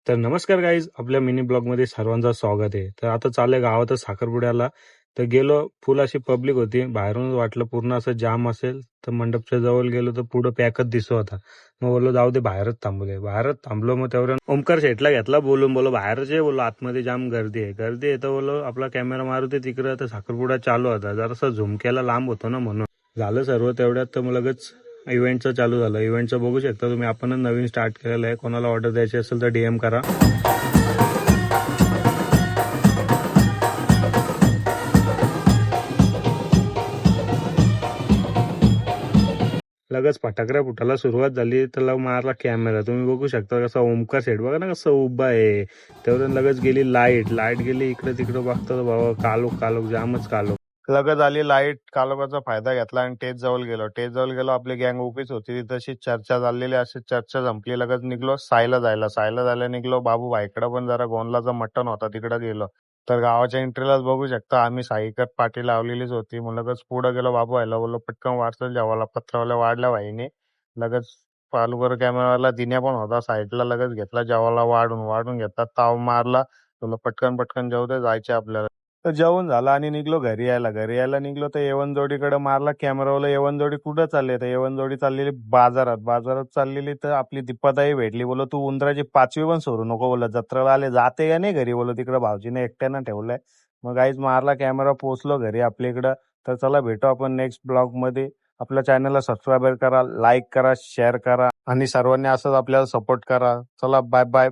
तर नमस्कार गाईज, आपल्या मिनी ब्लॉगमध्ये सर्वांचं स्वागत आहे. तर आता चाललंय गावातच साखरपुड्याला. तर गेलो, फुल अशी पब्लिक होती. बाहेरूनच वाटलं पूर्ण असं जाम असेल. तर मंडपच्या जवळ गेलो तर पुढं पॅकच दिसत होता. मग बोललो जाऊ दे, बाहेरच थांबूया. बाहेरच थांबलो. मग तेवढ्या ओमकार शेटला घेतला बोलून, बोलो बाहेरच आहे, बोलो आतमध्ये जाम गर्दी आहे. गर्दी आहे तर बोलो आपला कॅमेरा मारुती तिकडं. तर साखरपुडा चालू होता, जरासा झुमक्याला लांब होतो ना, म्हणून झालं सर्व तेवढ्यात. तर मग लगेच इव्हेंटचं चालू झालं. इव्हेंटचं बघू शकता तुम्ही, आपणच नवीन स्टार्ट केलेलं आहे. कोणाला ऑर्डर द्यायची असेल तर DM करा. लगेच फटाकड्या फुटायला सुरुवात झाली. तर लग मारला कॅमेरा. तुम्ही बघू शकता कसा ओमकार सेट बघा ना कसं उभा आहे. तेवढ्यात लगेच गेली लाईट. लाईट गेली इकडे तिकडे बघतो बाबा, कालोख कालोख जामच कालोख. लगत आली लाईट. कालोखाचा फायदा घेतला आणि टेज जवळ गेलो. टेज जवळ गेलो, आपली गँग उभीच होती. तशी चर्चा चाललेली, अशी चर्चा संपली. लगत निघलो सायला जायला निघलो. बाबू भाईकडं पण जरा गोंदलाचं मटण होता, तिकडे गेलो. तर गावाच्या एंट्रीलाच बघू शकता आम्ही साईकत पाठी लावलेलीच होती. मग लगेच पुढे गेलो. बाबू व्हायला बोललो पटकन वाचलं जेवायला. पत्रावल्या वाढल्या भाईने. लगेच पालूकर कॅमेराला दिन्या पण होता साईडला. लगेच घेतला जेवायला वाढून घेतला. ताव मारला. तुला पटकन पटकन जेवू दे, जायचे आपल्याला. तर जेवण झालं आणि निघलो घरी यायला निघलो. तर येवन जोडीकडे मारला कॅमेरावाला. येवन जोडी कुठं चालली? तर येवन जोडी चाललेली बाजारात चाललेली. तर आपली दीपाताई भेटली. बोलो तू उंदराची 5वी पण सोडू नको, बोला जत्रेला आले जाते का नाही घरी, बोलो तिकडे भाऊजीने एकट्यानं ठेवलंय. मग गाईच मारला कॅमेरा, पोहोचलो घरी आपल्या इकडं. तर चला भेटू आपण नेक्स्ट ब्लॉग मध्ये. आपल्या चॅनलला सबस्क्राईब करा, लाईक करा, शेअर करा आणि सर्वांनी असंच आपल्याला सपोर्ट करा. चला बाय बाय.